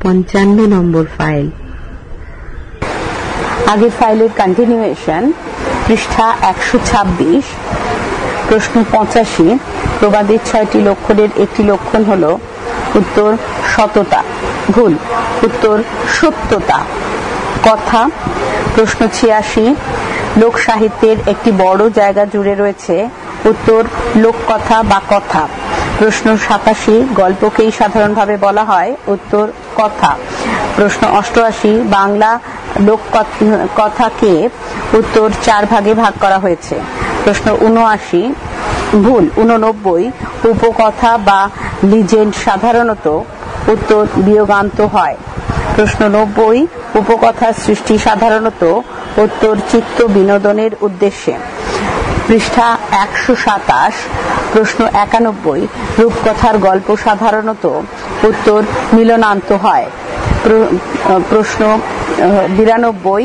55 নম্বর file. আগের ফাইলের continuation, পৃষ্ঠা 126, প্রশ্ন 85। প্রবাদের 6টি লক্ষণের একটি লক্ষণ হল উত্তর সততা, ভুল, উত্তর সত্যতা। কথা, প্রশ্ন 86। লোক সাহিত্যের একটি বড় জায়গা জুড়ে রয়েছে, উত্তর লোককথা বা কথা। প্রশ্ন 87। গল্পকেই সাধারণভাবে বলা হয়, উত্তর কথা। প্রশ্ন 88। বাংলা লোককথাকে উত্তর 4 ভাগে ভাগ করা হয়েছে। প্রশ্ন 79, ভুল, 89। উপকথা বা লিজেন্ড সাধারণত, উত্তর বিয়োগান্ত হয়। প্রশ্ন 90। উপকথার সৃষ্টি সাধারণত, উত্তর চিত্ত বিনোদনের উদ্দেশ্যে। পৃষ্ঠা 127। প্রশ্ন 91। রূপকথার গল্প সাধারণত, উত্তর মিলনান্ত হয়। প্রশ্ন 92।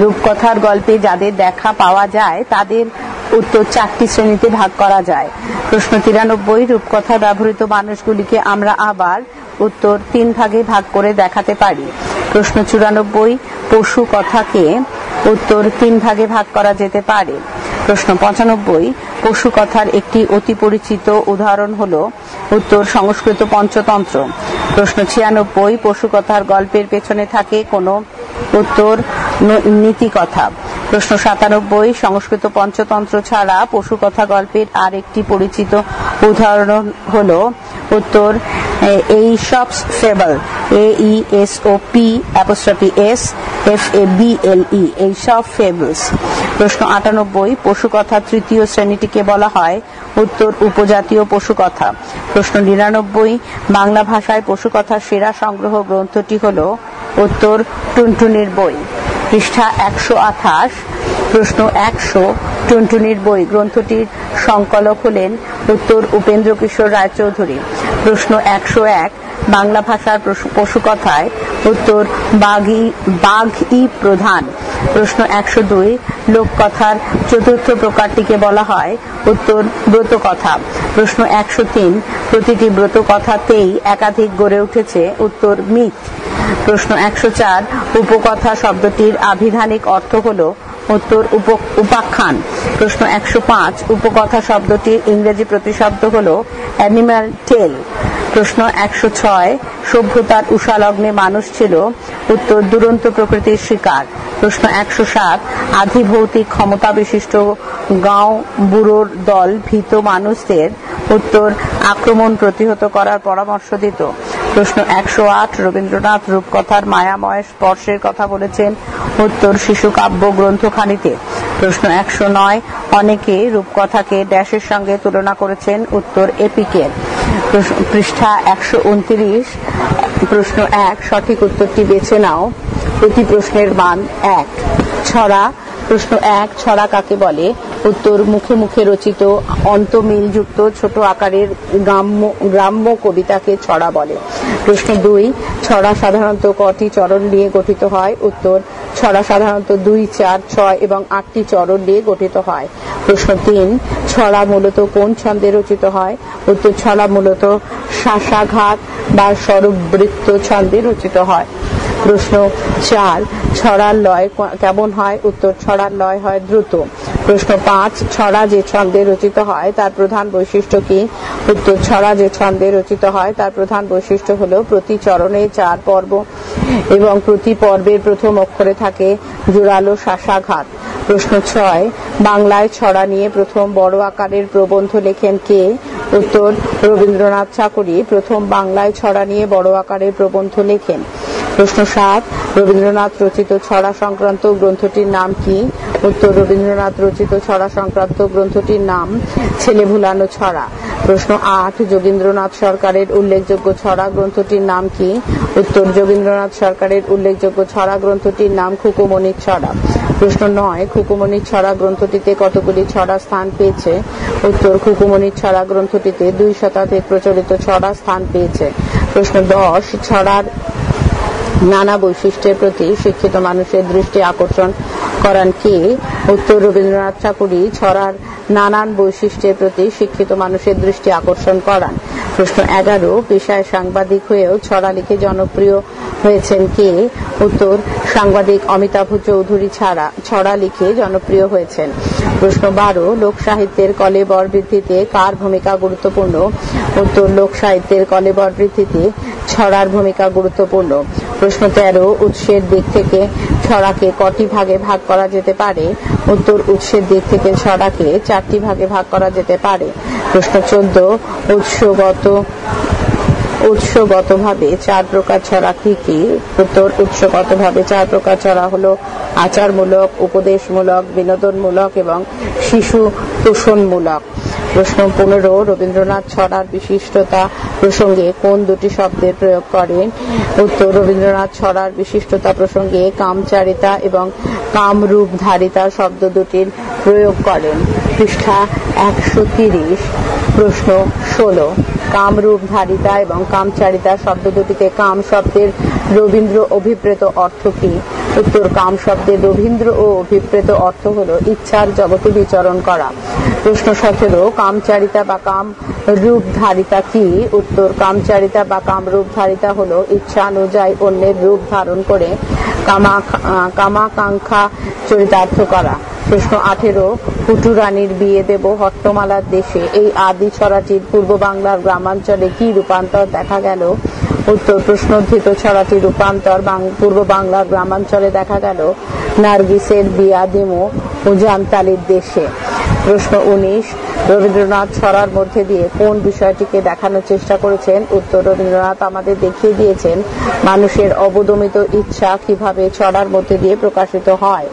রূপকথার গল্পে যাদের দেখা পাওয়া যায় তাদের, উত্তর 4টি শ্রেণীতে ভাগ করা যায়। প্রশ্ন 93। রূপকথা ব্যবহৃত মানুষগুলিকে আমরা আবার, উত্তর 3 ভাগে ভাগ করে দেখাতে পারি। প্রশ্ন 94। পশু কথাকে, উত্তর 3 ভাগে ভাগ করা যেতে পারে। প্রশ্ন 95। পশু কথার একটি অতি পরিচিত উদাহরণ হল, উত্তর সংস্কৃত পঞ্চতন্ত্র। প্রশ্ন 96। পশু কথার গল্পের পেছনে থাকে কোনো, উত্তর নীতি কথা। প্রশ্ন 97। সংস্কৃত পঞ্চতন্ত্র ছাড়া পশু কথা গল্পের আর একটি পরিচিত উদাহরণ হল, উত্তর এইসপস ফেবল, AESOP'S এইসব ফেবলস। প্রশ্ন 98। পশু কথা তৃতীয় শ্রেণীটিকে বলা হয়, উত্তর উপজাতীয় পশু কথা। প্রশ্ন 99। বাংলা ভাষায় পশু কথার সেরা সংগ্রহ গ্রন্থটি হল, উত্তর টুনটুনির বই। পৃষ্ঠা 128। প্রশ্ন 100। টুনটুনির বই গ্রন্থটির সংকলক হলেন, উত্তর উপেন্দ্র কিশোর রায়চৌধুরী। প্রশ্ন 101। বাংলা ভাষার পশু কথায়, উত্তর বাঘই প্রধান। প্রশ্ন 102। লোককথার চতুর্থ প্রকারটিকে বলা হয়, উত্তর ব্রতকথা। প্রশ্ন 103। প্রতিটি ব্রতকথাতেই একাধিক গড়ে উঠেছে, উত্তর মিথ। প্রশ্ন 104। উপকথা শব্দটির আভিধানিক অর্থ হল, উত্তর উপাখ্যান। প্রশ্ন 105। উপকথা শব্দটির ইংরেজি প্রতিশব্দ হল অ্যানিম্যাল টেল। প্রশ্ন 106। সভ্যতার উষালগ্নে মানুষ ছিল, উত্তর দুরন্ত প্রকৃতির শিকার। প্রশ্ন 107। আধিভৌতিক ক্ষমতা বিশিষ্ট গাঁও বুড়োর দল ভীত মানুষদের, উত্তর আক্রমণ প্রতিহত করার পরামর্শ দিত। প্রশ্ন 108। রবীন্দ্রনাথ রূপকথার মায়াময় স্পর্শের কথা বলেছেন, উত্তর শিশুকাব্য গ্রন্থখানিতে। প্রশ্ন 109। অনেকে রূপকথাকে ড্যাশের সঙ্গে তুলনা করেছেন, উত্তর এপিকের। পৃষ্ঠা 129। প্রশ্ন 1। সঠিক উত্তরটি বেছে নাও। প্রতি প্রশ্নের মান 1। ছড়া। প্রশ্ন 1। ছড়া কাকে বলে, উত্তর মুখে মুখে রচিত অন্তমিলযুক্ত ছোট আকারের গ্রাম্য কবিতাকে ছড়া বলে। প্রশ্ন 2। ছড়া সাধারণত কটি চরণ নিয়ে গঠিত হয়, উত্তর ছড়া সাধারণত 2, 4, 6 এবং 8টি চরণ নিয়ে গঠিত হয়। প্রশ্ন 3। ছড়া মূলত কোন ছন্দে রচিত হয়, উত্তর ছড়া মূলত শাসাঘাত বা স্বরবৃত্ত ছন্দে রচিত হয়। প্রশ্ন 4। ছড়ার লয় কেমন হয়, উত্তর ছড়ার লয় হয় দ্রুত। প্রশ্ন 5। ছড়া যে ছন্দে রচিত হয় তার প্রধান বৈশিষ্ট্য কি, উত্তর ছড়া যে ছন্দে রচিত হয় তার প্রধান বৈশিষ্ট্য হল প্রতি চরণে 4 পর্ব এবং প্রতি পর্বের প্রথম অক্ষরে থাকে জোরালো শাসাঘাত। প্রশ্ন 6। বাংলায় ছড়া নিয়ে প্রথম বড় আকারের প্রবন্ধ লেখেন কে, উত্তর রবীন্দ্রনাথ চাকুরী প্রথম বাংলায় ছড়া নিয়ে বড় আকারের প্রবন্ধ লেখেন। প্রশ্ন 7। রবীন্দ্রনাথ রচিত ছড়া সংক্রান্ত গ্রন্থটির নাম কি, উত্তর রবীন্দ্রনাথ রচিত ছড়া সংক্রান্ত গ্রন্থটির নাম ছেলে ভুলানো ছড়া। প্রশ্ন 8। যোগীন্দ্রনাথ সরকারের উল্লেখযোগ্য ছড়া গ্রন্থটির নাম কি, উত্তর যোগীন্দ্রনাথ সরকারের উল্লেখযোগ্য ছড়া গ্রন্থটির নাম খুকুমণির ছড়া। প্রশ্ন 9। খুকুমণির ছড়া গ্রন্থটিতে কতগুলি ছড়া স্থান পেয়েছে, উত্তর খুকুমণির ছড়া গ্রন্থটিতে 2 শতাধিক প্রচলিত ছড়া স্থান পেয়েছে। প্রশ্ন 10। ছড়ার নানা বৈশিষ্ট্যের প্রতি শিক্ষিত মানুষের দৃষ্টি আকর্ষণ করান কে, উত্তর রবীন্দ্রনাথ চাকুরী ছড়ার নানান বৈশিষ্ট্যের প্রতি শিক্ষিত মানুষের দৃষ্টি আকর্ষণ করান। প্রশ্ন 11, পেশায় সাংবাদিক হয়েও ছড়া লিখে জনপ্রিয় হয়েছেন কে? উত্তর, সাংবাদিক অমিতাভ চৌধুরী ছড়া লিখে জনপ্রিয় হয়েছেন। প্রশ্ন 12, লোক সাহিত্যের কলেবর বৃদ্ধিতে কার ভূমিকা গুরুত্বপূর্ণ? উত্তর, লোক সাহিত্যের কলেবর বৃদ্ধিতে ছড়ার ভূমিকা গুরুত্বপূর্ণ। প্রশ্ন 13, উৎসের দিক থেকে ছড়াকে কটি ভাগে ভাগ করা যেতে পারে? উত্তর, উৎসের দিক থেকে ছড়াকে 4টি ভাগে ভাগ করা যেতে পারে। প্রশ্ন 14, উৎসগতভাবে 4 প্রকার ছড়া কি কি? উত্তর, উৎসগতভাবে 4 প্রকার ছড়া হলো আচারমূলক, উপদেশমূলক, বিনোদনমূলক এবং শিশু তোষণমূলক। প্রশ্ন 15, রবীন্দ্রনাথ ছড়ার বিশিষ্টতা প্রসঙ্গে কোন দুটি শব্দের প্রয়োগ করেন? উত্তর, রবীন্দ্রনাথ ছড়ার বিশিষ্টতা প্রসঙ্গে কামচারিতা এবং কামরূপধারিতা শব্দ দুটির প্রয়োগ করেন। পৃষ্ঠা 130। প্রশ্ন 16, কামরূপধারিতা এবং কামচারিতা শব্দ দুটিতে কাম শব্দের রবীন্দ্র অভিপ্রেত অর্থ কি? উত্তর, কাম শব্দের রবীন্দ্র ও অভিপ্রেত অর্থ হলো ইচ্ছার জগতে বিচরণ করা। প্রশ্ন 17, কামচারিতা বা কাম রূপধারিতা কি? উত্তর, কামচারিতা বা কামরূপধারিতা হলো ইচ্ছা অনুযায়ী অন্যের রূপ ধারণ করে কামাকাঙ্ক্ষা চরিতার্থ করা। প্রশ্ন 18, পুটুরানীর বিয়ে দেব হট্টমালার দেশে এই আদি ছড়াটির পূর্ব বাংলার গ্রামাঞ্চলে কি রূপান্তর দেখা গেল? উত্তর, প্রশ্নোদ্ধৃত ছড়াটির রূপান্তর পূর্ব বাংলার গ্রামাঞ্চলে দেখা গেল নার্গিসের বিয়া দিমু উজানতালির দেশে। প্রশ্ন 19, রবীন্দ্রনাথ ছড়ার মধ্যে দিয়ে কোন বিষয়টিকে দেখানোর চেষ্টা করেছেন? উত্তর, রবীন্দ্রনাথ আমাদের দেখিয়ে দিয়েছেন মানুষের অবদমিত ইচ্ছা কিভাবে ছড়ার মধ্যে দিয়ে প্রকাশিত হয়।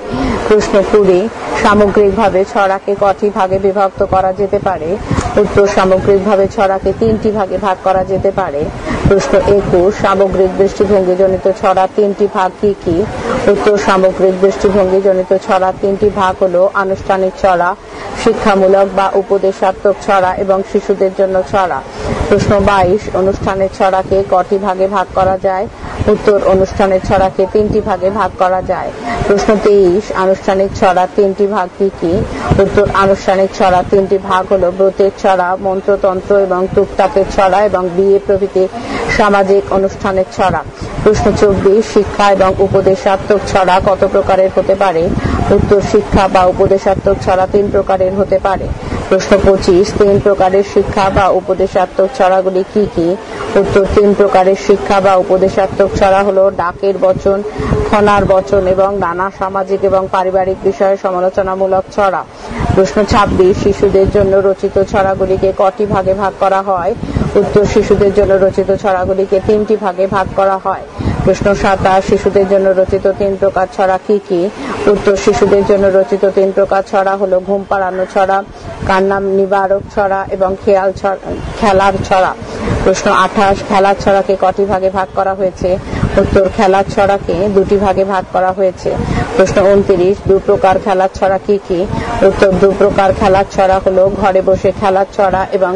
প্রশ্ন 20, সামগ্রিকভাবে ছড়াকে কটি ভাগে বিভক্ত করা যেতে পারে? উত্তর, সামগ্রিকভাবে ছড়াকে 3টি ভাগে ভাগ করা যেতে পারে। প্রশ্ন 21, সামগ্রিক দৃষ্টিভঙ্গি জনিত ছড়া 3টি ভাগ কি কি? উত্তর, সামগ্রিক দৃষ্টিভঙ্গি জনিত ছড়া 3টি ভাগ হলো আনুষ্ঠানিক ছড়া, শিক্ষামূলক বা উপদেশাত্মক ছড়া এবং শিশুদের জন্য ছড়া। প্রশ্ন 22, অনুষ্ঠানের ছড়াকে কটি ভাগে ভাগ করা যায়? উত্তর, অনুষ্ঠানের ছড়াকে 3টি ভাগে ভাগ করা যায়। প্রশ্ন 23, আনুষ্ঠানিক ছড়া 3টি ভাগ কি কি? উত্তর, আনুষ্ঠানিক ছড়া 3টি ভাগ হলো ব্রতের ছড়া, মন্ত্রতন্ত্র এবং টুকটাকের ছড়া এবং বিয়ে প্রভৃতি সামাজিক অনুষ্ঠানের ছড়া। প্রশ্ন 24, শিক্ষা এবং উপদেশাত্মক ছড়া কত প্রকারের হতে পারে? উত্তর, শিক্ষা বা উপদেশাত্মক ছড়া 3 প্রকারের হতে পারে। প্রশ্ন 25, 3 প্রকারের শিক্ষা বা উপদেশাত্মক ছড়াগুলি কি কি? উত্তর, 3 প্রকারের শিক্ষা বা উপদেশাত্মক ছড়া হলো ডাকের বচন, খনার বচন এবং নানা সামাজিক এবং পারিবারিক বিষয়ে সমালোচনামূলক ছড়া। প্রশ্ন 26, শিশুদের জন্য রচিত ছড়াগুলিকে কটি ভাগে ভাগ করা হয়? উত্তর, শিশুদের জন্য রচিত ছড়াগুলিকে 3টি ভাগে ভাগ করা হয়। প্রশ্ন 27, শিশুদের জন্য রচিত 3 প্রকার ছড়া কি কি? উত্তর, শিশুদের জন্য রচিত 3 প্রকার ছড়া হলো ঘুম পাড়ানো ছড়া, কান্না নিবারক ছড়া এবং খেলার ছড়া। প্রশ্ন 28, খেলার ছড়াকে কটি ভাগে ভাগ করা হয়েছে? উত্তর, খেলার ছড়াকে 2টি ভাগে ভাগ করা হয়েছে। প্রশ্ন 29, 2 প্রকার খেলার ছড়া কি কি? উত্তর, 2 প্রকার খেলার ছড়া হলো ঘরে বসে খেলার ছড়া এবং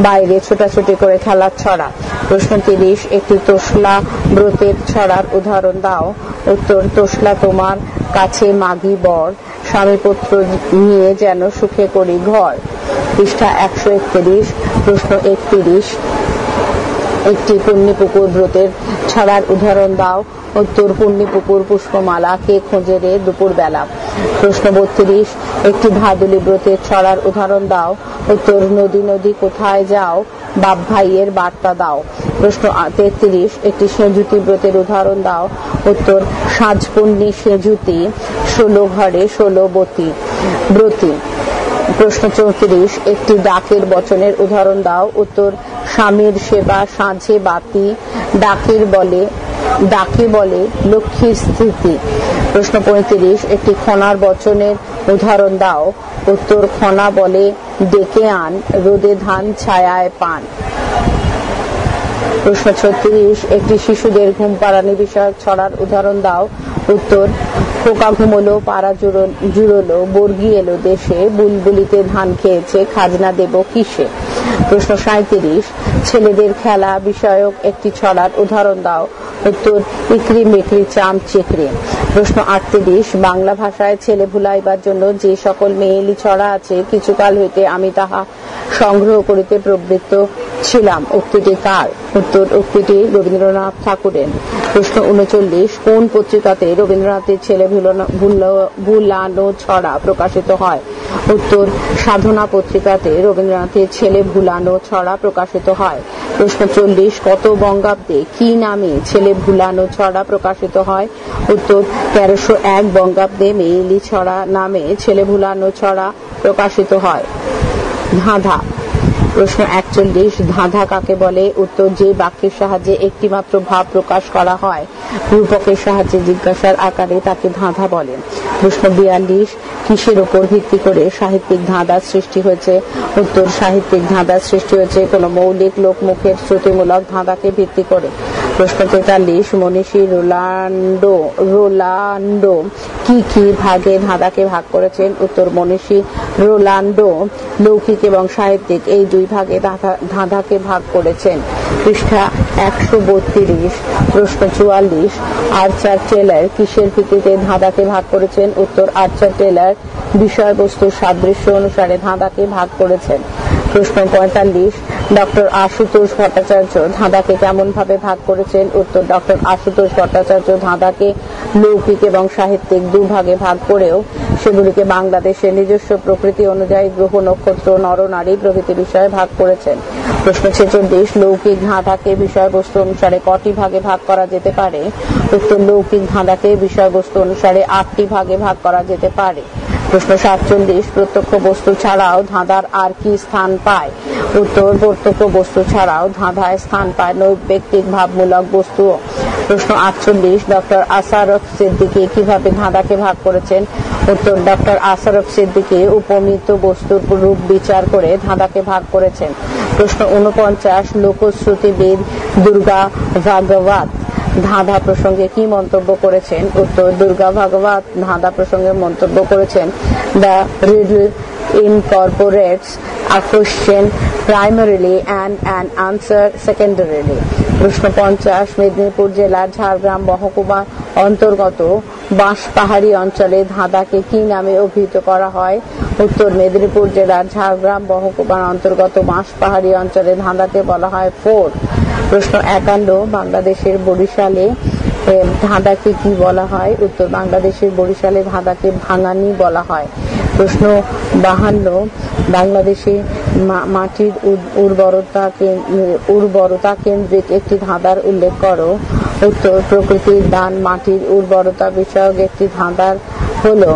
বাইরে ছোটাছুটি করে খেলার ছড়া। প্রশ্ন 30, একটি তোষলা ব্রতের ছড়ার উদাহরণ দাও। উত্তর, তোষলা তোমার কাছে মাগি বর, স্বামীপুত্র নিয়ে যেন সুখে করি ঘর। পৃষ্ঠা 131। প্রশ্ন 31, একটি পুণ্যিপুকুর ব্রতের ছড়ার উদাহরণ দাও। উত্তর, পুণ্যিপুকুর পুষ্পমালা কে খোঁজে রে দুপুর বেলা। প্রশ্ন 32, একটি ভাদুলি ব্রতের ছড়ার উদাহরণ দাও। উত্তর, নদী নদী কোথায় যাও, বাপ ভাইয়ের বার্তা দাও। প্রশ্ন 33, একটি সেঁজুতি ব্রতের উদাহরণ দাও। উত্তর, সাঁঝপুণ্যি সেঁজুতি 16 ঘরে 16 ব্রতী। প্রশ্ন 34, একটি ডাকের বচনের উদাহরণ দাও। উত্তর, স্বামীর সেবা সাঁঝে বাতি, ডাকে বলে লক্ষ্মীর স্থিতি। প্রশ্ন 35, একটি খনার বচনের উদাহরণ দাও। উত্তর, খনা বলে ডেকে আন, রোদে ধান ছায়ায় পান। প্রশ্ন 36, একটি শিশুদের ঘুম পাড়ানি বিষয়ক ছড়ার উদাহরণ দাও। উত্তর খোকা ঘুমোলো, পাড়া জুড়োলো, বর্গি এলো দেশে, বুলবুলিতে ধান খেয়েছে, খাজনা দেব কিসে। প্রশ্ন 37, ছেলেদের খেলা বিষয়ক একটি ছড়ার উদাহরণ দাও। উত্তর ইকরি মিকরি চাম চিকরি। প্রশ্ন 38, বাংলা ভাষায় ছেলে ভুলাইবার জন্য যে সকল মেয়েলি ছড়া আছে, কিছুকাল হইতে আমি তাহা সংগ্রহ করিতে প্রবৃত্ত ছিলাম, উক্তিটি কার? উত্তর উক্তিটি রবীন্দ্রনাথ ঠাকুরের। প্রশ্ন 39, কোন পত্রিকাতে রবীন্দ্রনাথের ছেলে ভুলানো ছড়া প্রকাশিত হয়? উত্তর সাধনা পত্রিকাতে রবীন্দ্রনাথের ছেলে ভুলানো ছড়া প্রকাশিত হয়। প্রশ্ন 40, কত বঙ্গাব্দে কি নামে ছেলে ভুলানো ছড়া প্রকাশিত হয়? উত্তর 1301 বঙ্গাব্দে মেইলি ছড়া নামে ছেলে ভুলানো ছড়া প্রকাশিত হয়। ধাঁধা। প্রশ্ন 41, ধাঁধা কাকে বলে? উত্তর যে বাক্যের সাহায্যে একটি মাত্র ভাব প্রকাশ করা হয়, রূপকের সাহায্যে জিজ্ঞাসার আকারে, তাকে ধাঁধা বলে। প্রশ্ন 42, কিসের উপর ভিত্তি করে সাহিত্যিক ধাঁধার সৃষ্টি হয়েছে? উত্তর সাহিত্যিক ধাঁধার সৃষ্টি হয়েছে কোন মৌলিক লোকমুখের শ্রুতিমূলক ধাঁধাকে ভিত্তি করে। প্রশ্ন 43, মনীষী রোলান্ডো কি কি ভাগে ধাঁধাকে ভাগ করেছেন? উত্তর মনীষী রোলান্ডো লৌকিক এবং সাহিত্যিক এই দুই ভাগে ধাঁধাকে ভাগ করেছেন। পৃষ্ঠা 132। প্রশ্ন 44, আর্চার টেলর কিসের ভিত্তিতে ধাঁধাকে ভাগ করেছেন? উত্তর আর্চার টেলর বিষয়বস্তুর সাদৃশ্য অনুসারে ধাঁধাকে ভাগ করেছেন। প্রশ্ন 45, ডক্টর আশুতোষ ভট্টাচার্য ধাঁধাকে কেমন ভাবে ভাগ করেছেন? উত্তর ডক্টর আশুতোষ ভট্টাচার্য ধাঁধাকে লৌকিক এবং সাহিত্যিক দুভাগে ভাগ করেও সেগুলিকে বাংলাদেশের নিজস্ব প্রকৃতি অনুযায়ী গ্রহ নক্ষত্র নরনারী প্রভৃতি বিষয়ে ভাগ করেছেন। প্রশ্ন 46, লৌকিক ধাঁধাকে বিষয়বস্তু অনুসারে কটি ভাগে ভাগ করা যেতে পারে? উত্তর লৌকিক ধাঁধাকে বিষয়বস্তু অনুসারে 8টি ভাগে ভাগ করা যেতে পারে। প্রশ্ন 47, প্রত্যক্ষ বস্তু ছাড়াও ধাঁধার আর কি স্থান পায়? উত্তর প্রত্যক্ষ বস্তু ছাড়াও ধাঁধায় স্থান পায় নৈর্ব্যক্তিক ভাবমূলক বস্তু। প্রশ্ন 48, ডক্টর আসারফ সিদ্দিকী কিভাবে ধাঁধাকে ভাগ করেছেন? উত্তর ডক্টর আসারফ সিদ্দিকী উপমিত বস্তুর রূপ বিচার করে ধাঁধাকে ভাগ করেছেন। প্রশ্ন 49, লোকশ্রুতিবিদ দুর্গা ভাগবত ধাঁধা প্রসঙ্গে কি মন্তব্য করেছেন? উত্তর দুর্গা ভাগবত ধাঁধা প্রসঙ্গে মন্তব্য করেছেন, the riddle incorporates a question primarily and an answer secondarily. প্রশ্ন 50, মেদিনীপুর জেলার ঝাড়গ্রাম মহকুমার অন্তর্গত বাঁশপাহাড়ি অঞ্চলে ধাঁধাকে কি নামে অভিহিত করা হয়? উত্তর মেদিনীপুর জেলার ঝাড়গ্রাম মহকুমার অন্তর্গত বাঁশপাহাড়ি অঞ্চলে ধাঁধাকে বলা হয় ফোর। প্রশ্ন 51, বাংলাদেশের বরিশালে ধাঁধাকে কি বলা হয়? উত্তর বাংলাদেশের বরিশালে ধাঁধাকে ভাঙানি বলা হয়। প্রশ্ন 52, বাংলাদেশে মাটির উর্বরতা কেন্দ্রিক একটি ধাঁধার উল্লেখ করো। উত্তর প্রকৃতির দান মাটির উর্বরতা বিষয়ক একটি ধাঁধার হলো,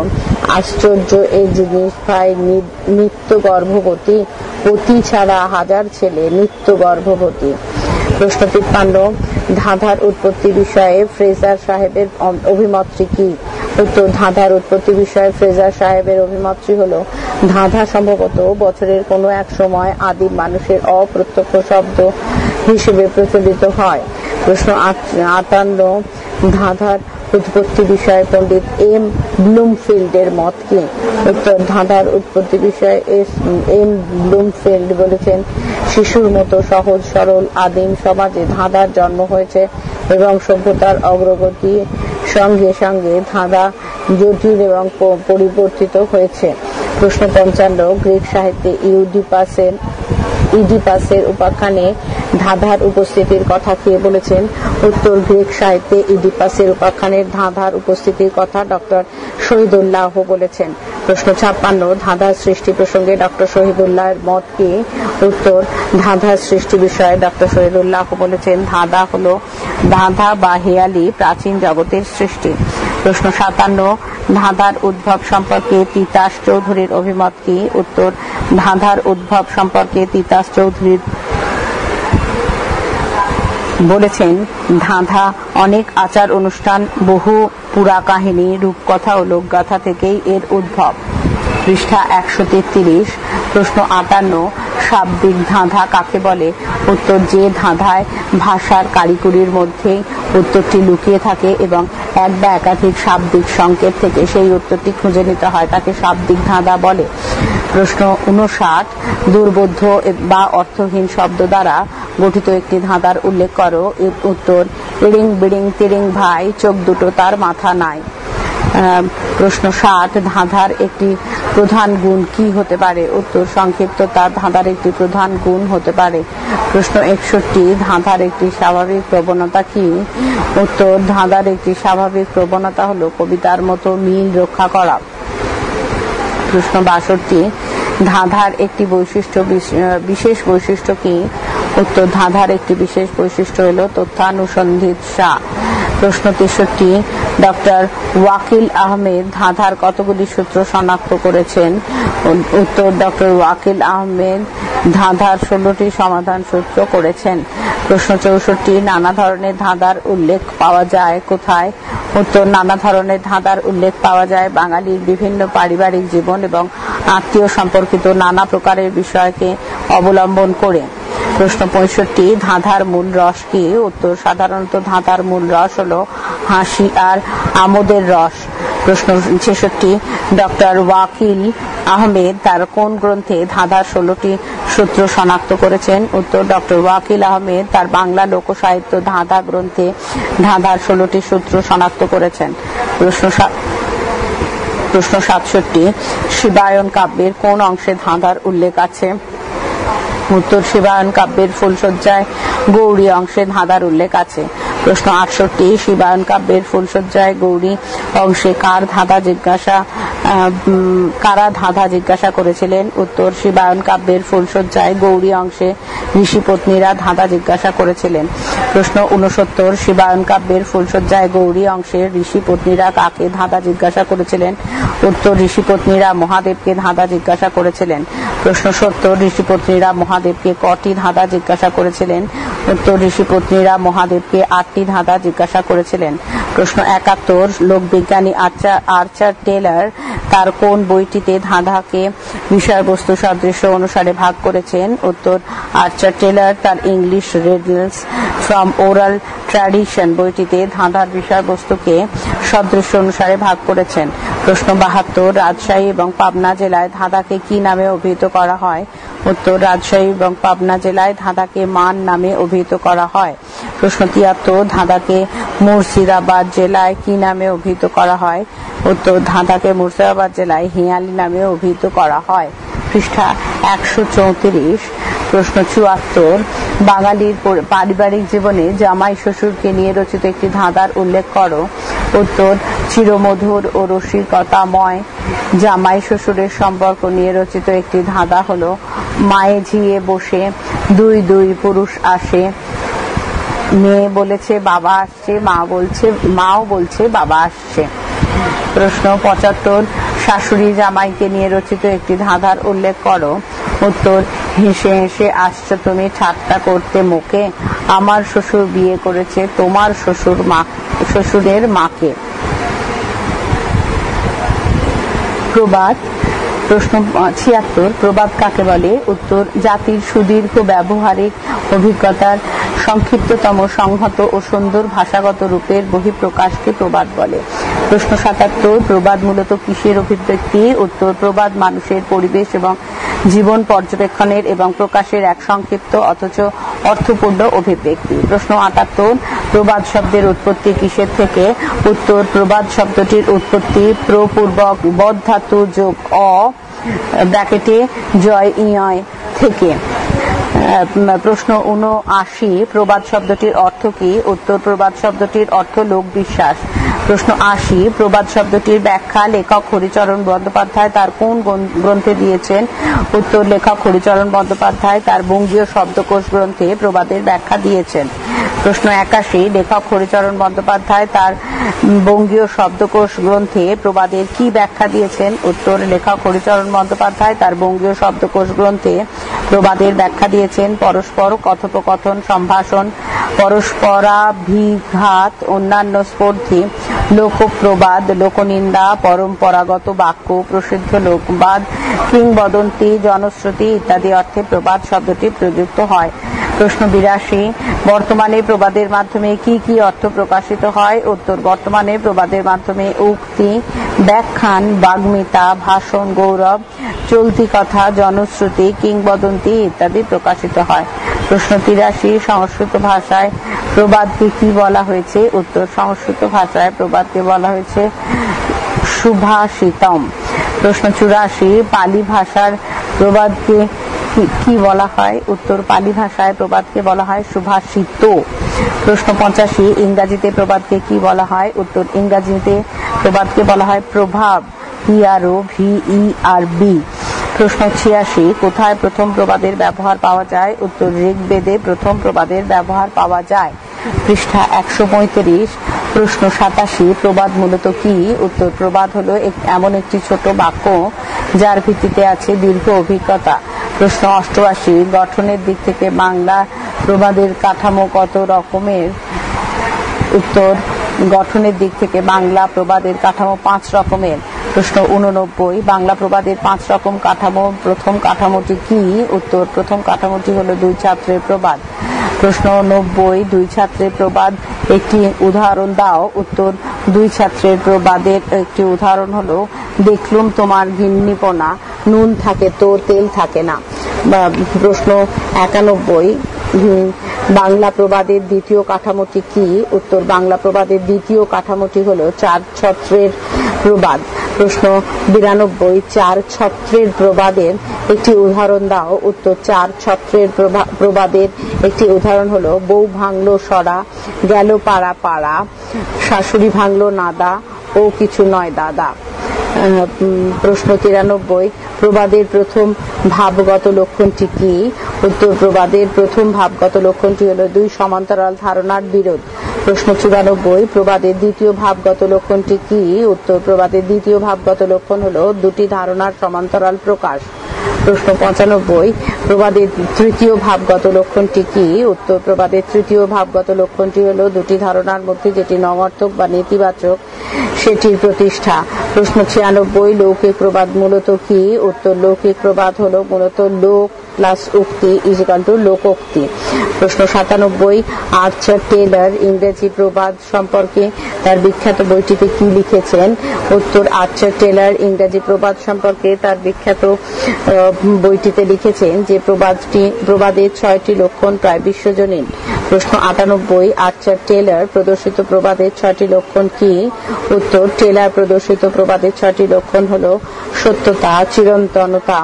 আশ্চর্য এই জিনিস ভাই নিত্য গর্ভবতী, পতি ছাড়া হাজার ছেলে নিত্য গর্ভবতী। প্রশ্ন 53, ধাঁধার উৎপত্তি বিষয়ে ফ্রেজার সাহেবের অভিমতটি কি? উত্তর ধাঁধার উৎপত্তি বিষয়ে ফ্রেজার সাহেবের অভিমতটি হলো, ধাঁধা সম্ভবত বছরের কোনো এক সময় আদিম মানুষের অপ্রত্যক্ষ শব্দ হিসেবে প্রচলিত হয়। প্রশ্ন 58, ধাঁধার উৎপত্তি বিষয়ে পণ্ডিত এম ব্লুমফিল্ডের মত কি? উত্তর ধাঁধার উৎপত্তি বিষয়ে এম ব্লুমফিল্ড বলেছেন, শিশুর মতো সহজ সরল আদিম সমাজে ধাঁধার জন্ম হয়েছে এবং সভ্যতার অগ্রগতির সঙ্গে সঙ্গে ধাঁধা জটিল এবং পরিবর্তিত হয়েছে। প্রশ্ন 55, গ্রিক সাহিত্যে ইডিপাসের উপাখ্যানে ধাঁধার উপস্থিতির কথা কে বলেছেন? উত্তর গ্রিক সাহিত্যে ইডিপাসের উপাখ্যানের ধাঁধার উপস্থিতির কথা ডক্টর শহীদুল্লাহ বলেছেন। প্রশ্ন 56, ধাঁধার সৃষ্টি প্রসঙ্গে ডক্টর শহীদুল্লাহর মত কি? উত্তর ধাঁধার সৃষ্টি বিষয়ে ডক্টর শহীদুল্লাহ বলেছেন, ধাঁধা বা হেয়ালি প্রাচীন জগতের সৃষ্টি। প্রশ্ন 57, ধাঁধার উদ্ভব সম্পর্কে তিতাস চৌধুরীর অভিমত কি? উত্তর ধাঁধার উদ্ভব সম্পর্কে তিতাস চৌধুরী বলেছেন, ধাঁধা অনেক আচার অনুষ্ঠান, বহু পুরা কাহিনী, রূপকথা ও লোকগাথা থেকেই এর উদ্ভব। পৃষ্ঠা 133। প্রশ্ন 58, শাব্দিক ধাঁধা কাকে বলে? উত্তর যে ধাঁধায় ভাষার কারিকুরির মধ্যে উত্তরটি লুকিয়ে থাকে এবং এক বা একাধিক শাব্দিক সংকেত থেকে সেই উত্তরটি খুঁজে নিতে হয়, তাকে শাব্দিক ধাঁধা বলে। প্রশ্ন 59, দুর্বোধ্য বা অর্থহীন শব্দ দ্বারা গঠিত একটি ধাঁধার উল্লেখ করো। উত্তর, ইড়িং বিড়িং তিরিং ভাই, চোখ দুটো তার মাথা নাই। প্রশ্ন 60, ধাঁধার একটি প্রধান গুণ কি হতে পারে? উত্তর, সংক্ষিপ্ততা ধাঁধার একটি প্রধান গুণ হতে পারে। প্রশ্ন 61, ধাঁধার একটি স্বাভাবিক প্রবণতা কি? উত্তর, ধাঁধার একটি স্বাভাবিক প্রবণতা হলো কবিতার মতো মিল রক্ষা করা। প্রশ্ন 62, ধাঁধার একটি বিশেষ বৈশিষ্ট্য কি? উত্তর, ধাঁধার একটি বিশেষ বৈশিষ্ট্য হলো তথ্যানুসন্ধিৎসা। প্রশ্ন 63, ডক্টর ওয়াকিল আহমেদ ধাঁধার কতগুলি সূত্র শনাক্ত করেছেন? উত্তর, ডক্টর ওয়াকিল আহমেদ ধাঁধার 16টি সমাধান সূত্র করেছেন। প্রশ্ন 64, নানা ধরনের ধাঁধার উল্লেখ পাওয়া যায় কোথায়? উত্তর, নানা ধরনের ধাঁধার উল্লেখ পাওয়া যায় বাঙালির বিভিন্ন পারিবারিক জীবন এবং আত্মীয় সম্পর্কিত নানা প্রকারের বিষয়কে অবলম্বন করে। প্রশ্ন 65, ধাঁধার মূল রস কি? উত্তর, সাধারণত ধাঁধার মূল রস হলো হাসি আর আমোদের রস। প্রশ্ন 66, ডক্টর ওয়াকিল আহমেদ তার কোন গ্রন্থে ধাঁধার 16টি সূত্র শনাক্ত করেছেন? উত্তর, ডক্টর ওয়াকিল আহমেদ তার বাংলা লোকসাহিত্য ধাঁধা গ্রন্থে ধাঁধার 16টি সূত্র শনাক্ত করেছেন। প্রশ্ন 67, শিবায়ন কাব্যের কোন অংশে ধাঁধার উল্লেখ আছে? উত্তর, শিবায়ন কাব্যের ফুলশয্যায় গৌরী অংশে ধাঁধার উল্লেখ আছে। প্রশ্ন 68, শিবায়ন কাব্যের ফুলশয্যায় গৌরী অংশে কারা ধাঁধা জিজ্ঞাসা করেছিলেন? উত্তর, শিবায়ন কাব্যের ফুলশয্যায় গৌরী অংশে ঋষিপত্নীরা ধাঁধা জিজ্ঞাসা করেছিলেন। প্রশ্ন 69, শিবায়ন কাব্যের ফুলশয্যায় গৌরী অংশে ঋষিপত্নীরা কাকে ধাঁধা জিজ্ঞাসা করেছিলেন? উত্তর, ঋষিপত্নীরা মহাদেবকে ধাঁধা জিজ্ঞাসা করেছিলেন। প্রশ্ন 70, ঋষিপত্নীরা মহাদেবকে কটি ধাঁধা জিজ্ঞাসা করেছিলেন? উত্তর, ঋষিপত্নীরা মহাদেবকে 8টি ধাঁধা জিজ্ঞাসা করেছিলেন। প্রশ্ন 71, লোকবিজ্ঞানী আর্চার টেলর তার কোন বইটিতে ধাঁধাকে বিষয়বস্তু সাদৃশ্য অনুসারে ভাগ করেছেন? উত্তর, আর্চার টেলর তার English riddles from oral tradition বইটিতে ধাঁধার বিষয়বস্তুকে সাদৃশ্য অনুসারে ভাগ করেছেন। প্রশ্ন 72, রাজশাহী এবং পাবনা জেলায় ধাঁধাকে কি নামে অভিহিত করা হয়? উত্তর, রাজশাহী এবং পাবনা জেলায় ধাঁধাকে মান নামে অভিহিত করা হয়। প্রশ্ন 73, ধাঁধাকে মুর্শিদাবাদ জেলায় কি নামে অভিহিত করা হয়? উত্তর, ধাঁধাকে মুর্শিদাবাদ জেলায় হিয়ালি নামে অভিহিত করা হয়। পৃষ্ঠা 134। প্রশ্ন 74, বাঙালির পারিবারিক জীবনে জামাই শ্বশুরকে নিয়ে রচিত একটি ধাঁধার উল্লেখ করো। উত্তর, চিরমধুর ও রসিকতাময় জামাই শ্বশুরের সম্পর্ক নিয়ে রচিত একটি ধাঁধা হলো মায়ে ঝিয়ে বসে দুই পুরুষ আসে, মেয়ে বলেছে বাবা আসছে, মাও বলছে বাবা আসছে। প্রশ্ন 75, শাশুড়ি জামাইকে নিয়ে রচিত একটি ধাঁধার উল্লেখ করো। উত্তর, হেসে হেসে আসছো তুমি ঠাট্টা করতে মুখে, আমার শ্বশুর বিয়ে করেছে তোমার শ্বশুরের মাকে। প্রবাদ। প্রশ্ন 76, প্রবাদ কাকে বলে? উত্তর, জাতির সুদীর্ঘ ব্যবহারিক অভিজ্ঞতার সংক্ষিপ্ততম সংহত ও সুন্দর ভাষাগত রূপের বহিঃপ্রকাশকে প্রবাদ বলে। প্রশ্ন 77, প্রবাদ মূলত কিসের অভিব্যক্তি? উত্তর, প্রবাদ মানুষের পরিবেশ এবং জীবন পর্যবেক্ষণের এবং প্রকাশের এক সংক্ষিপ্ত অথচ অর্থপূর্ণ অভিব্যক্তি। প্রশ্ন 78, প্রবাদ শব্দের উৎপত্তি কিসের থেকে? উত্তর, প্রবাদ শব্দটির উৎপত্তি প্রপূর্বক বদ ধাতু যোগ অ ব্র্যাকেটে জয় ইয় থেকে। প্রশ্ন 79, প্রবাদ শব্দটির অর্থ কি? উত্তর, প্রবাদ শব্দটির অর্থ লোক বিশ্বাস। প্রশ্ন 80, প্রবাদ শব্দটির ব্যাখ্যা লেখক হরিচরণ বন্দ্যোপাধ্যায় তার কোন গ্রন্থে দিয়েছেন? উত্তর, লেখক হরিচরণ বন্দ্যোপাধ্যায় তার বঙ্গীয় শব্দকোষ গ্রন্থে প্রবাদের ব্যাখ্যা দিয়েছেন। প্রশ্ন 81, লেখক হরিচরণ বন্দ্যোপাধ্যায় তার বঙ্গীয় শব্দকোষ গ্রন্থে প্রবাদের কি ব্যাখ্যা দিয়েছেন? উত্তর, লেখক হরিচরণ বন্দ্যোপাধ্যায় তার বঙ্গীয় শব্দকোষ গ্রন্থে প্রবাদের ব্যাখ্যা দিয়েছেন পরস্পর কথোপকথন, সম্ভাষণ, পরস্পরাভিঘাত, অন্যান্য স্পর্ধী, লোকপ্রবাদ, লোকনিন্দা, পরম্পরাগত বাক্য, প্রসিদ্ধ লোকবাদ, কিংবদন্তি, জনশ্রুতি ইত্যাদি অর্থে প্রবাদ শব্দটি প্রযুক্ত হয়। প্রশ্ন 82, বর্তমানে প্রবাদের মাধ্যমে কি কি অর্থ প্রকাশিত হয়? উত্তর, বর্তমানে প্রবাদের মাধ্যমে উক্তি, ব্যাখ্যান, বাগ্মিতা, ভাষণ, গৌরব, চলতি কথা, জনশ্রুতি, কিংবদন্তি ইত্যাদি প্রকাশিত হয়। প্রশ্ন 83, সংস্কৃত ভাষায় প্রবাদকে কি বলা হয়েছে? উত্তর, সংস্কৃত ভাষায় প্রবাদকে বলা হয়েছে সুভাষিতম। প্রশ্ন 84, পালি ভাষার প্রবাদকে কি বলা হয়? উত্তর, পালি ভাষায় প্রবাদকে বলা হয় সুভাষিত। প্রশ্ন 85, ইংরাজিতে প্রবাদকে কি বলা হয়? উত্তর, ইংরাজিতে প্রবাদকে বলা হয় প্রভাব, PROVERB। প্রশ্ন 86, কোথায় প্রথম প্রবাদের ব্যবহার পাওয়া যায়? উত্তর, ঋগ্বেদে প্রথম প্রবাদের ব্যবহার পাওয়া যায়। পৃষ্ঠা 135। প্রশ্ন 87, প্রবাদ মূলত কি? উত্তর, প্রবাদ হলো এমন একটি ছোট বাক্য যার ভিত্তিতে আছে দীর্ঘ অভিজ্ঞতা। প্রশ্ন 88, গঠনের দিক থেকে বাংলা প্রবাদের কাঠামো কত রকমের? উত্তর, গঠনের দিক থেকে বাংলা প্রবাদের কাঠামো 5 রকমের। প্রশ্ন 89, বাংলা প্রবাদের 5 রকম কাঠামো, প্রথম কাঠামোটি কি? উত্তর, প্রথম কাঠামোটি হলো 2 ছাত্রের প্রবাদ। প্রশ্ন 90, 2 ছাত্রের প্রবাদ একটি উদাহরণ দাও। উত্তর, 2 ছাত্রের প্রবাদের একটি উদাহরণ হলো, দেখলুম তোমার গিন্নিপনা, নুন থাকে তো তেল থাকে না। প্রশ্ন 91, বাংলা প্রবাদের দ্বিতীয় কাঠামোটি কি? উত্তর, বাংলা প্রবাদের দ্বিতীয় কাঠামোটি হলো 4 ছত্রের প্রবাদ। প্রশ্ন 92, 4 ছত্রের প্রবাদের একটি উদাহরণ দাও। উত্তর, 4 ছত্রের প্রবাদের একটি উদাহরণ হলো, বউ ভাঙলো সরা, গেল পাড়া পাড়া, শাশুড়ি ভাঙলো নাদা, ও কিছু নয় দাদা। প্রশ্ন 93, প্রবাদের প্রথম ভাবগত লক্ষণটি কি? উত্তর, প্রবাদের প্রথম ভাবগত লক্ষণটি হলো 2 সমান্তরাল ধারণার বিরোধ। প্রশ্ন 94, প্রবাদের দ্বিতীয় ভাবগত লক্ষণটি কি? উত্তর, প্রবাদের দ্বিতীয় ভাবগত লক্ষণ হলো 2টি ধারণার সমান্তরাল প্রকাশ। প্রশ্ন 95, প্রবাদের তৃতীয় ভাবগত লক্ষণটি কি? উত্তর, প্রবাদের তৃতীয় ভাবগত লক্ষণটি হলো 2টি ধারণার মধ্যে যেটি নমর্থক বা নেতিবাচক সেটির প্রতিষ্ঠা। প্রশ্ন 96, লৌকিক প্রবাদ মূলত কি? উত্তর, লৌকিক প্রবাদ হলো মূলত লোক প্লাস উক্তি ইজিক্যাল টু লোকোক্তি। প্রশ্ন 97, আর্চার টেলর ইংরেজি প্রবাদ সম্পর্কে তার বিখ্যাত বইটিতে কি লিখেছেন? উত্তর, আর্চার টেলর ইংরেজি প্রবাদ সম্পর্কে তার বিখ্যাত বইটিতে লিখেছেন যে প্রবাদের 6টি লক্ষণ প্রায় বিশ্বজনীন। প্রশ্ন 98, আর্চার টেলর প্রদর্শিত প্রবাদের 6টি লক্ষণ কি? উত্তর, টেলর প্রদর্শিত প্রবাদের 6টি লক্ষণ হলো সত্যতা, চিরন্তনতা,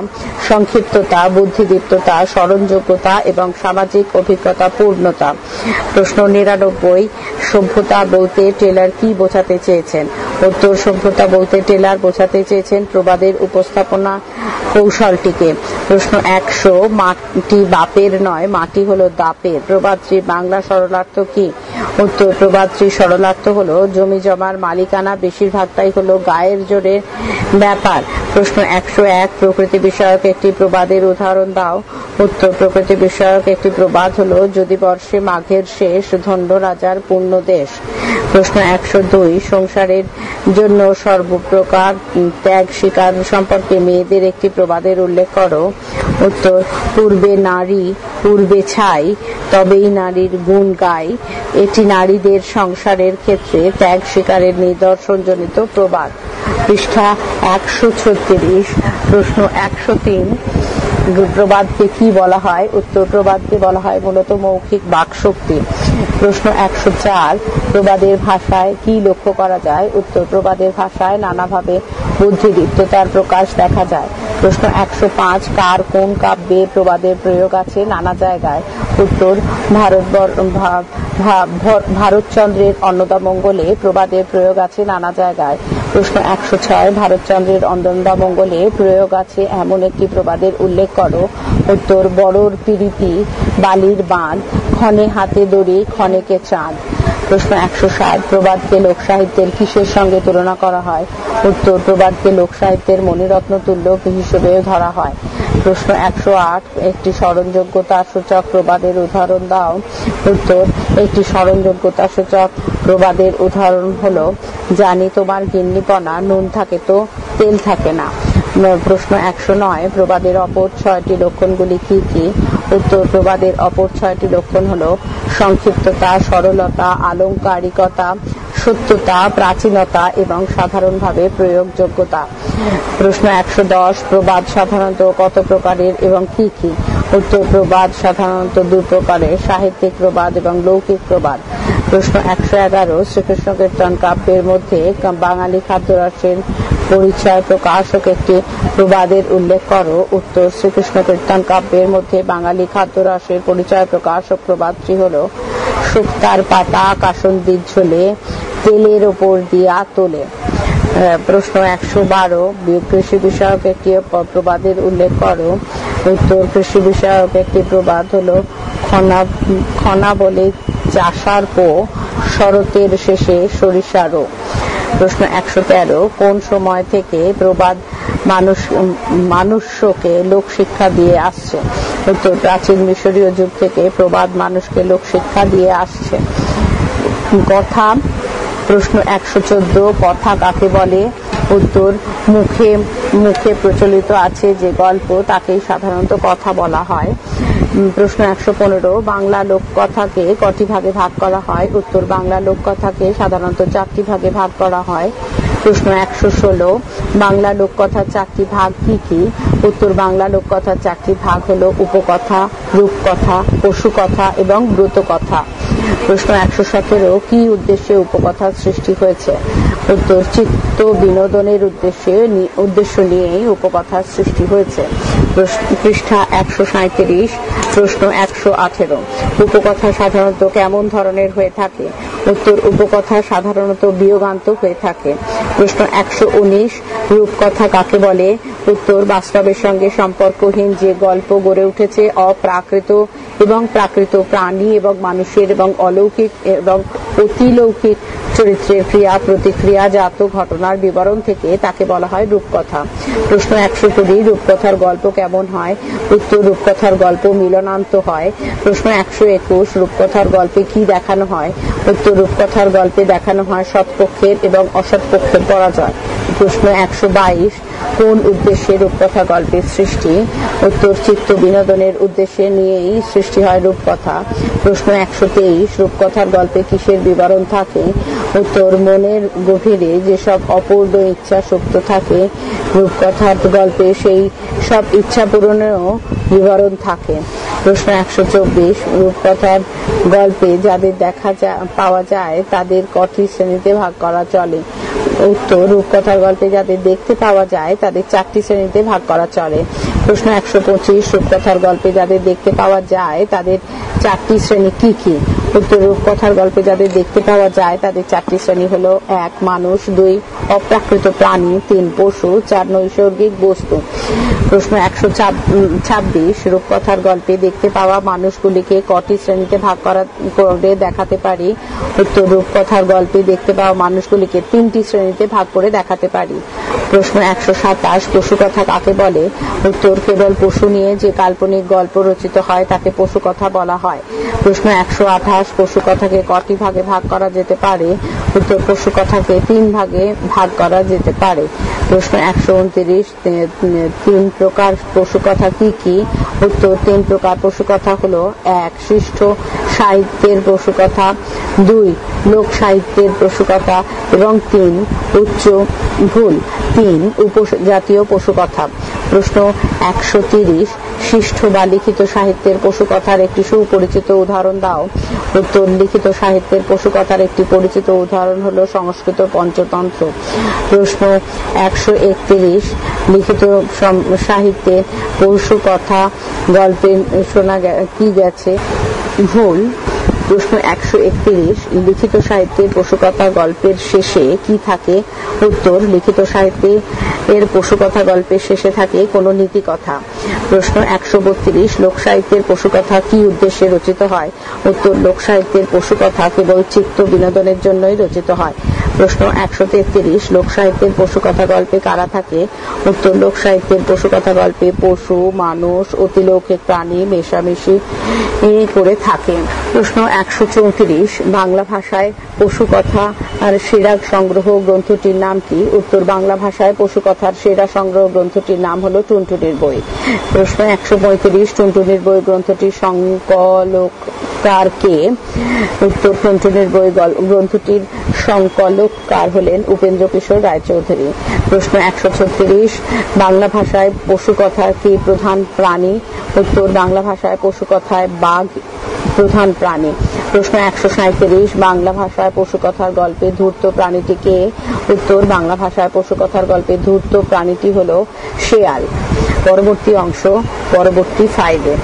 সংক্ষিপ্ততা, বুদ্ধিদীপ্ততা, স্মরণযোগ্যতা এবং সামাজিক অভিজ্ঞতা পূর্ণতা। প্রশ্ন 99, সভ্যতা বলতে টেলর কি বোঝাতে চেয়েছেন? উত্তর, সভ্যতা বলতে টেলর বোঝাতে চেয়েছেন প্রবাদের উপস্থাপনা কৌশলটিকে। প্রশ্ন 100, মাটি বাপের নয়, মাটি হলো দাপের। প্রবাদটির বাংলা সরলার্থ কি? উত্তর, প্রবাদটির সরলার্থ হলো জমি জমার মালিকানা বেশিরভাগটাই হলো গায়ের জোরের ব্যাপার। প্রশ্ন 101, প্রকৃতি বিষয়ক একটি প্রবাদের উদাহরণ দাও। উত্তর, প্রকৃতি বিষয়ক একটি প্রবাদ হলো, যদি বর্ষে মাঘের শেষ, ধন্য রাজার পূর্ণ দেশ। প্রশ্ন 102, সংসারের জন্য সর্বপ্রকার ত্যাগ স্বীকার সম্পর্কে মেয়েদের একটি প্রবাদের উল্লেখ করো। উত্তর, পূর্বে নারী পূর্বে ছাই, তবেই নারীর গুণ গাই। এটি নারীদের সংসারের ক্ষেত্রে ত্যাগ স্বীকারের নিদর্শনজনিত প্রবাদ। পৃষ্ঠা 136। প্রশ্ন 103, প্রবাদকে কি বলা হয়? উত্তর, প্রবাদকে বলা হয় মূলত মৌখিক বাকশক্তি। প্রশ্ন 104, প্রবাদের ভাষায় কি লক্ষ্য করা যায়? উত্তর, প্রবাদের ভাষায় নানাভাবে বুদ্ধিদীপ্ততার প্রকাশ দেখা যায়। প্রশ্ন 105, কার কোন কাব্যে প্রবাদের প্রয়োগ আছে নানা জায়গায়? উত্তর, ভারতচন্দ্রের অন্নদামঙ্গলে প্রবাদের প্রয়োগ আছে নানা জায়গায়। প্রশ্ন 106, ভারতচন্দ্রের অন্নদামঙ্গলে প্রয়োগ আছে এমন একটি প্রবাদের উল্লেখ করো। উত্তর, বড়র পিরিতি বালির বাঁধ, ক্ষণে হাতে দড়ি ক্ষণেকে চাঁদ। প্রশ্ন 107, প্রবাদকে লোক সাহিত্যের কিসের সঙ্গে তুলনা করা হয়? উত্তর, প্রবাদকে লোক সাহিত্যের মণিরত্ন তুল্য হিসেবে ধরা হয়। প্রশ্ন 108, একটি স্মরণযোগ্যতা সূচক প্রবাদের উদাহরণ দাও। উত্তর, একটি স্মরণযোগ্যতা সূচক প্রবাদের উদাহরণ হলো, জানি তোমার গিন্নিপনা, নুন থাকে তো তেল থাকে না। প্রশ্ন 109 প্রবাদের অপর 6টি লক্ষণগুলি কি কি? উত্তর, প্রবাদের অপর 6টি লক্ষণ হলো সংক্ষিপ্ততা, সরলতা, আলংকারিকতা, সত্যতা, প্রাচীনতা এবং সাধারণভাবে প্রয়োগযোগ্যতা। প্রশ্ন 110 প্রবাদ সাধারণত কত প্রকারের এবং কি কি? উত্তর, প্রবাদ সাধারণত 2 প্রকারের, সাহিত্যিক প্রবাদ এবং লৌকিক প্রবাদ। প্রশ্ন 111 শ্রীকৃষ্ণ কীর্তন কাব্যের মধ্যে বাঙালি খাদ্যরসের পরিচয় প্রকাশক একটি প্রবাদের উল্লেখ করো। উত্তর, শ্রীকৃষ্ণ কীর্তন কাব্যের মধ্যে বাঙালি খাদ্যরসের পরিচয় প্রকাশক প্রবাদটি হল শুক্তার পাতা কাসন্দির ঝোলে তেলের ওপর দিয়া তোলে। প্রশ্ন 112 কৃষি বিষয়ক একটি প্রবাদের উল্লেখ করো। উত্তর, কৃষি বিষয়ক একটি প্রবাদ হলো খনা বলে চাষার পো শরতের শেষে সরিষারও। প্রশ্ন 113 কোন সময় থেকে প্রবাদ মানুষকে লোক শিক্ষা দিয়ে আসছে? উত্তর, প্রাচীন মিশরীয় যুগ থেকে প্রবাদ মানুষকে লোক শিক্ষা দিয়ে আসছে। কথা। প্রশ্ন 114 কথা কাকে বলে? উত্তর, মুখে মুখে প্রচলিত আছে যে গল্প তাকেই সাধারণত কথা বলা হয়। প্রশ্ন 115 বাংলা লোককথাকে কটি ভাগে ভাগ করা হয়? উত্তর, বাংলা লোককথাকে সাধারণত 4টি ভাগে ভাগ করা হয়। প্রশ্ন 116 বাংলা লোককথার 4টি ভাগ কি কি? উত্তর, বাংলা লোককথার 4টি ভাগ হলো উপকথা, রূপকথা, পশুকথা এবং ব্রতকথা। প্রশ্ন 117 কি উদ্দেশ্যে উপকথার সৃষ্টি হয়েছে? উত্তর, চিত্ত বিনোদনের উদ্দেশ্য নিয়েই উপকথার সৃষ্টি হয়েছে। পৃষ্ঠা 137 প্রশ্ন 118 উপকথা সাধারণত কেমন ধরনের হয়ে থাকে? উত্তর, উপকথা সাধারণত বিয়োগান্তক হয়ে থাকে। প্রশ্ন 119 রূপকথা কাকে বলে? উত্তর, বাস্তবের সঙ্গে সম্পর্কহীন যে গল্প গড়ে উঠেছে অপ্রাকৃত এবং প্রাকৃত প্রাণী এবং মানুষের এবং অলৌকিক এবং অতিলৌকিক চরিত্রের ক্রিয়া প্রতিক্রিয়া জাত ঘটনার বিবরণ থেকে তাকে বলা হয় রূপকথা। প্রশ্ন 120 রূপকথার গল্প কেমন হয়? উত্তর, রূপকথার গল্প মিলনান্ত হয়। প্রশ্ন 121 রূপকথার গল্পে কি দেখানো হয়? উত্তর, রূপকথার গল্পে দেখানো হয় সৎপক্ষের এবং অসৎপক্ষের পরাজয়। প্রশ্ন 122 কোন উদ্দেশ্যে রূপকথা গল্পের সৃষ্টি? উত্তর, চিত্ত বিনোদনের উদ্দেশ্যে নিয়েই সৃষ্টি হয় রূপকথা। প্রশ্ন 123 রূপকথার গল্পে কিসের বিবরণ থাকে? উত্তর, মনের গভীরে যেসব অপূর্ণ ইচ্ছা সুপ্ত থাকে রূপকথার গল্পে সেই সব ইচ্ছা পূরণেরও বিবরণ থাকে। প্রশ্ন 124 রূপকথার গল্পে যাদের পাওয়া যায় তাদের কটি শ্রেণীতে ভাগ করা চলে? উত্তর, রূপকথার গল্পে যাদের দেখতে পাওয়া যায় তাদের 4টি শ্রেণীতে ভাগ করা চলে। প্রশ্ন 125 রূপকথার গল্পে যাদের দেখতে পাওয়া যায় তাদের 4টি শ্রেণী কি কি? উত্তর, রূপকথার গল্পে যাদের দেখতে পাওয়া যায় তাদের 4টি শ্রেণী হলো 1 মানুষ, 2 অপ্রাকৃত প্রাণী, 3 পশু, 4 নৈসর্গিক বস্তু। প্রশ্ন 126 রূপকথার গল্পে দেখতে পাওয়া মানুষগুলিকে কটি শ্রেণীতে ভাগ করে দেখাতে পারি? উত্তর, রূপকথার গল্পে দেখতে পাওয়া মানুষগুলিকে 3টি শ্রেণীতে ভাগ করে দেখাতে পারি। প্রশ্ন 127 পশুকথা কাকে বলে? উত্তর, কেবল পশু নিয়ে যে কাল্পনিক গল্প রচিত হয় তাকে পশুকথা বলা হয়। প্রশ্ন 128 পশুকথাকে কটি ভাগে ভাগ করা যেতে পারে? উত্তর, পশুকথাকে 3 ভাগে ভাগ করা যেতে পারে। প্রশ্ন 129 3 প্রকার পশুকথা কি কি? উত্তর, 3 প্রকার পশুকথা হলো 1 সৃষ্ট সাহিত্যের পশুকথা, 2 লোক সাহিত্যের পশুকথা এবং 3 উপজাতীয় পশুকথা। প্রশ্ন 130 সৃষ্ট বা লিখিত সাহিত্যের পশুকথার একটি সুপরিচিত উদাহরণ দাও। উত্তর, লিখিত সাহিত্যের পশুকথার একটি পরিচিত উদাহরণ হলো সংস্কৃত পঞ্চতন্ত্র। প্রশ্ন 131 লিখিত সাহিত্যে পশুকথা গল্পে শোনা কি গেছে? ভুল। প্রশ্ন 131 লিখিত সাহিত্যের পশুকথা গল্পের শেষে কি থাকে? উত্তর, লিখিত সাহিত্যে এর পশুকথা গল্পের শেষে থাকে কোনো নীতি কথা। প্রশ্ন 132 লোক সাহিত্যের পশুকথা কি উদ্দেশ্যে রচিত হয়? উত্তর লোক সাহিত্যের পশুকথা কেবল চিত্ত বিনোদনের জন্যই রচিত হয়। প্রশ্ন 133 লোক সাহিত্যের পশুকথা গল্পে কারা থাকে? উত্তর লোক সাহিত্যের পশুকথা গল্পে পশু, মানুষ, অতিলৌকিক প্রাণী মেশামেশি করে থাকে। প্রশ্ন 134 বাংলা ভাষায় পশুকথা আর সেরা সংগ্রহ গ্রন্থটির নাম কি? উত্তর বাংলা ভাষায় পশুকথার সেরা সংগ্রহ গ্রন্থটির নাম হলো টুনটুনির বই। প্রশ্ন 135 টুনটুনির বই গ্রন্থটির সংকলককার কে? উত্তর টুনটুনির বই গ্রন্থটির সংকলককার হলেন উপেন্দ্র কিশোর রায়চৌধুরী। প্রশ্ন 136 বাংলা ভাষায় পশুকথার কি প্রধান প্রাণী? উত্তর বাংলা ভাষায় পশুকথায় বাঘ প্রধান প্রাণী। প্রশ্ন 137 বাংলা ভাষায় পশুকথার গল্পে ধূর্ত প্রাণীটি কে? উত্তর বাংলা ভাষায় পশুকথার গল্পে ধূর্ত প্রাণীটি হলো শেয়াল। পরবর্তী অংশ পরবর্তী ফাইলে।